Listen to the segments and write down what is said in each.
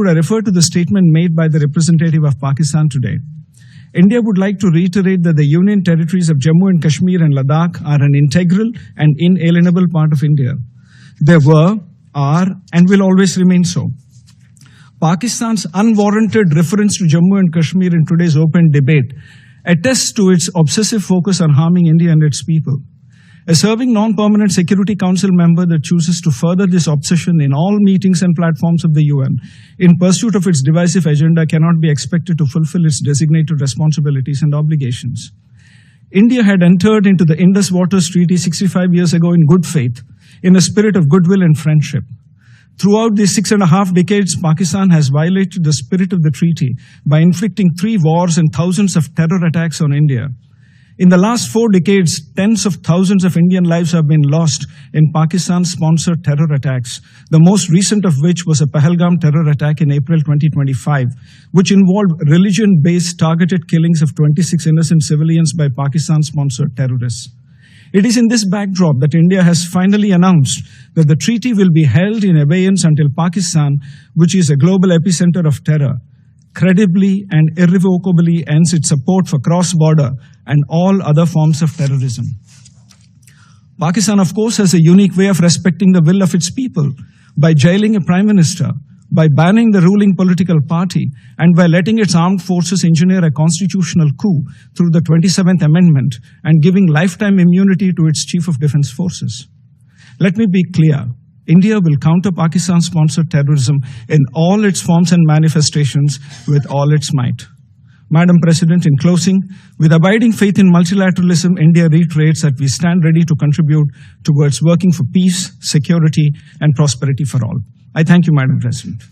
I refer to the statement made by the representative of Pakistan today. India would like to reiterate that the Union territories of Jammu and Kashmir and Ladakh are an integral and inalienable part of India. They were, are, and will always remain so. Pakistan's unwarranted reference to Jammu and Kashmir in today's open debate attests to its obsessive focus on harming India and its people. A serving non-permanent Security Council member that chooses to further this obsession in all meetings and platforms of the UN in pursuit of its divisive agenda cannot be expected to fulfill its designated responsibilities and obligations. India had entered into the Indus Waters Treaty 65 years ago in good faith, in a spirit of goodwill and friendship. Throughout these 6.5 decades, Pakistan has violated the spirit of the treaty by inflicting 3 wars and thousands of terror attacks on India. In the last 4 decades, tens of thousands of Indian lives have been lost in Pakistan-sponsored terror attacks, the most recent of which was a Pahalgam terror attack in April 2025, which involved religion-based targeted killings of 26 innocent civilians by Pakistan-sponsored terrorists. It is in this backdrop that India has finally announced that the treaty will be held in abeyance until Pakistan, which is a global epicenter of terror, credibly and irrevocably ends its support for cross-border and all other forms of terrorism. Pakistan, of course, has a unique way of respecting the will of its people by jailing a prime minister, by banning the ruling political party, and by letting its armed forces engineer a constitutional coup through the 27th Amendment and giving lifetime immunity to its Chief of Defense Forces. Let me be clear. India will counter Pakistan-sponsored terrorism in all its forms and manifestations with all its might. Madam President, in closing, with abiding faith in multilateralism, India reiterates that we stand ready to contribute towards working for peace, security, and prosperity for all. I thank you, Madam President.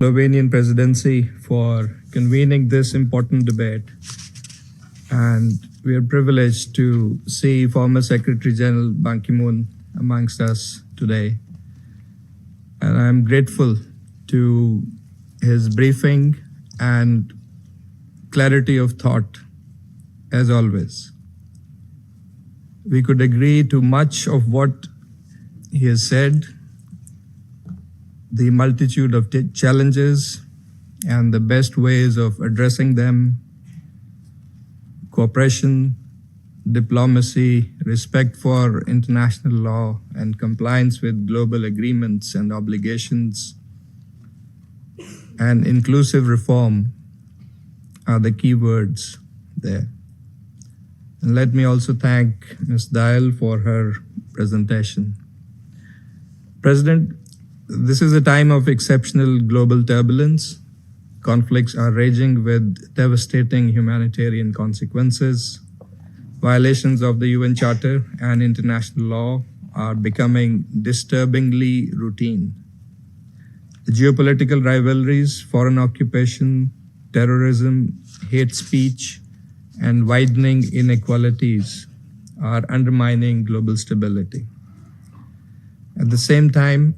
Slovenian presidency for convening this important debate. And we are privileged to see former Secretary General Ban Ki-moon amongst us today. And I'm grateful to his briefing and clarity of thought, as always. We could agree to much of what he has said, the multitude of challenges and the best ways of addressing them, cooperation, diplomacy, respect for international law, and compliance with global agreements and obligations, and inclusive reform are the key words there. And let me also thank Ms. Dayal for her presentation. President, this is a time of exceptional global turbulence. Conflicts are raging with devastating humanitarian consequences. Violations of the UN Charter and international law are becoming disturbingly routine. The geopolitical rivalries, foreign occupation, terrorism, hate speech, and widening inequalities are undermining global stability. At the same time,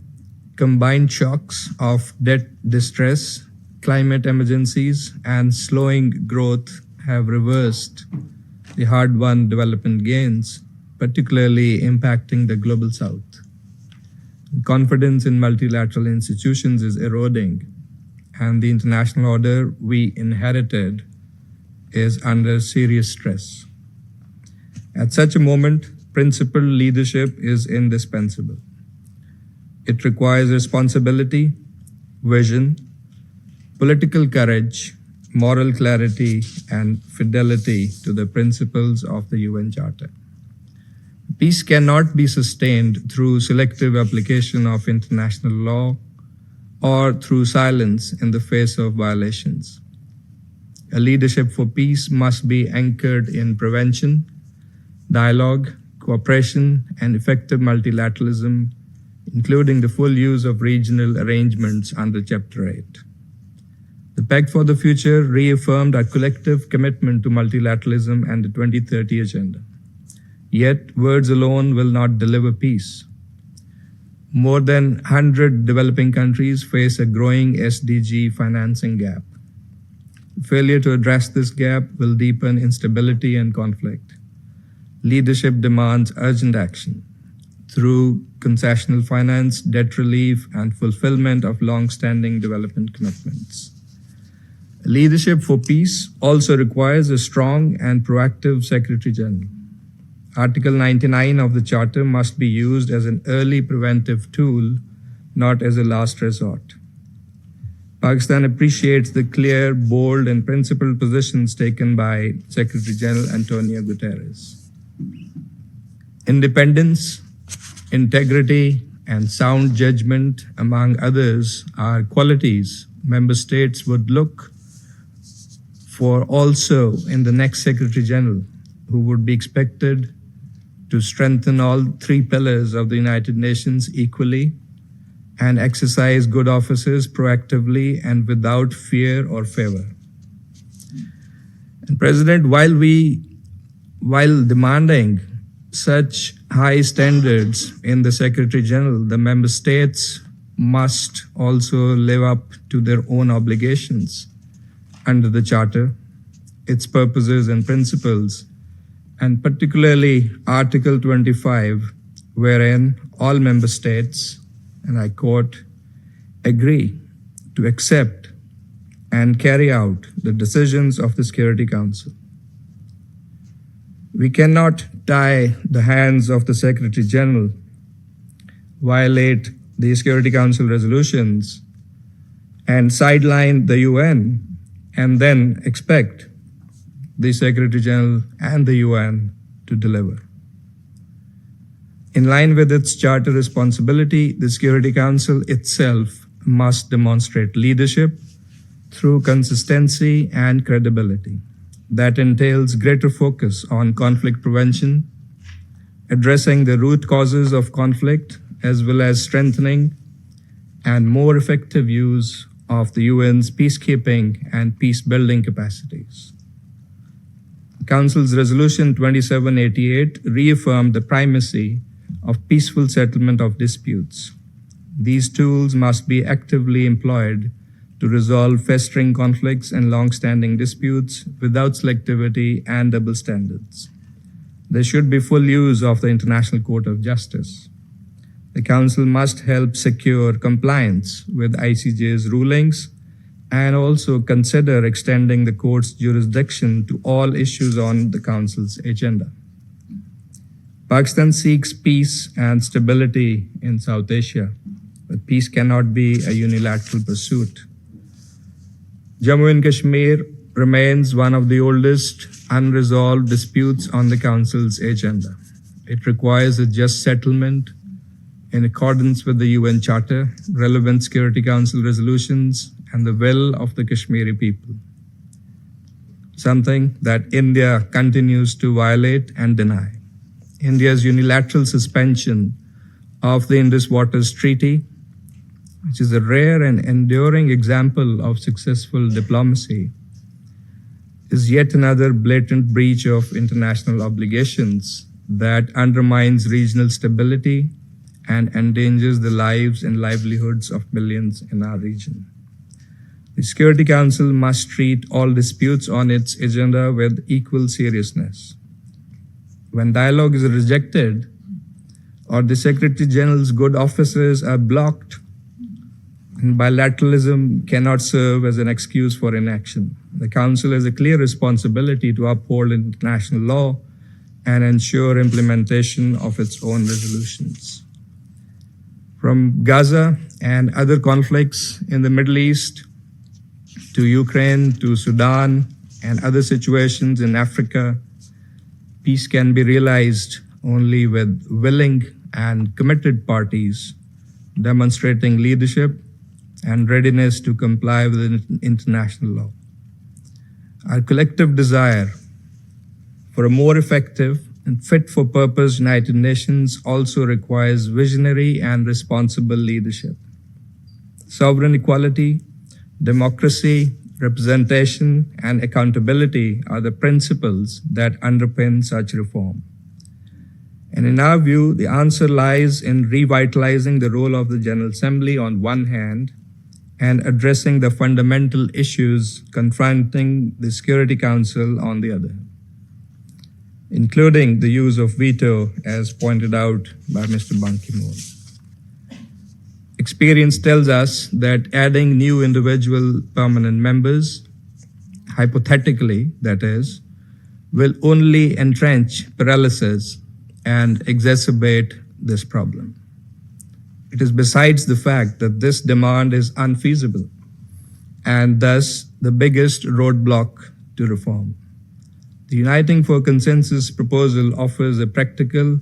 combined shocks of debt distress, climate emergencies, and slowing growth have reversed the hard-won development gains, particularly impacting the global south. Confidence in multilateral institutions is eroding, and the international order we inherited is under serious stress. At such a moment, principled leadership is indispensable. It requires responsibility, vision, political courage, moral clarity, and fidelity to the principles of the UN Charter. Peace cannot be sustained through selective application of international law or through silence in the face of violations. A leadership for peace must be anchored in prevention, dialogue, cooperation, and effective multilateralism, including the full use of regional arrangements under Chapter 8. The Pact for the Future reaffirmed our collective commitment to multilateralism and the 2030 Agenda. Yet, words alone will not deliver peace. More than 100 developing countries face a growing SDG financing gap. Failure to address this gap will deepen instability and conflict. Leadership demands urgent action through concessional finance, debt relief, and fulfillment of long-standing development commitments. Leadership for peace also requires a strong and proactive Secretary General. Article 99 of the Charter must be used as an early preventive tool, not as a last resort. Pakistan appreciates the clear, bold, and principled positions taken by Secretary General Antonio Guterres. Independence, integrity, and sound judgment, among others, are qualities member states would look for also in the next Secretary General, who would be expected to strengthen all three pillars of the United Nations equally and exercise good offices proactively and without fear or favor. And President, while demanding such high standards in the Secretary General, the member states must also live up to their own obligations under the Charter, its purposes and principles, and particularly Article 25, wherein all member states, and I quote, agree to accept and carry out the decisions of the Security Council. We cannot tie the hands of the Secretary General, violate the Security Council resolutions, and sideline the UN, and then expect the Secretary General and the UN to deliver. In line with its charter responsibility, the Security Council itself must demonstrate leadership through consistency and credibility. That entails greater focus on conflict prevention, addressing the root causes of conflict, as well as strengthening and more effective use of the UN's peacekeeping and peace-building capacities. The Council's Resolution 2788 reaffirmed the primacy of peaceful settlement of disputes. These tools must be actively employed to resolve festering conflicts and long-standing disputes without selectivity and double standards. There should be full use of the International Court of Justice. The Council must help secure compliance with ICJ's rulings and also consider extending the Court's jurisdiction to all issues on the Council's agenda. Pakistan seeks peace and stability in South Asia, but peace cannot be a unilateral pursuit. Jammu and Kashmir remains one of the oldest unresolved disputes on the Council's agenda. It requires a just settlement in accordance with the UN Charter, relevant Security Council resolutions, and the will of the Kashmiri people, something that India continues to violate and deny. India's unilateral suspension of the Indus Waters Treaty, which is a rare and enduring example of successful diplomacy, is yet another blatant breach of international obligations that undermines regional stability and endangers the lives and livelihoods of millions in our region. The Security Council must treat all disputes on its agenda with equal seriousness. When dialogue is rejected or the Secretary General's good offices are blocked, and bilateralism cannot serve as an excuse for inaction. The Council has a clear responsibility to uphold international law and ensure implementation of its own resolutions. From Gaza and other conflicts in the Middle East to Ukraine to Sudan and other situations in Africa, peace can be realized only with willing and committed parties demonstrating leadership and readiness to comply with international law. Our collective desire for a more effective and fit-for-purpose United Nations also requires visionary and responsible leadership. Sovereign equality, democracy, representation, and accountability are the principles that underpin such reform. And in our view, the answer lies in revitalizing the role of the General Assembly on one hand and addressing the fundamental issues confronting the Security Council on the other, including the use of veto as pointed out by Mr. Ban Ki-moon. Experience tells us that adding new individual permanent members, hypothetically that is, will only entrench paralysis and exacerbate this problem. It is besides the fact that this demand is unfeasible and thus the biggest roadblock to reform. The Uniting for Consensus proposal offers a practical,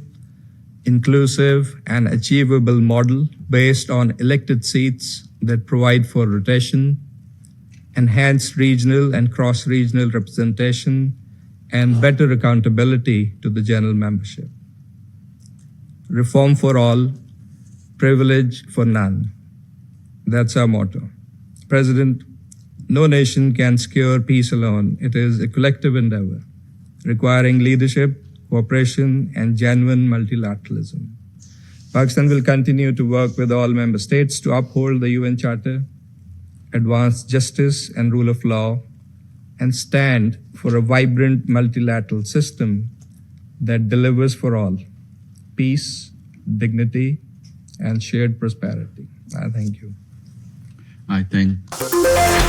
inclusive, and achievable model based on elected seats that provide for rotation, enhanced regional and cross-regional representation, and better accountability to the general membership. Reform for all, privilege for none. That's our motto. President, no nation can secure peace alone. It is a collective endeavor, requiring leadership, cooperation, and genuine multilateralism. Pakistan will continue to work with all member states to uphold the UN Charter, advance justice and rule of law, and stand for a vibrant multilateral system that delivers for all peace, dignity, and shared prosperity. I thank you. I thank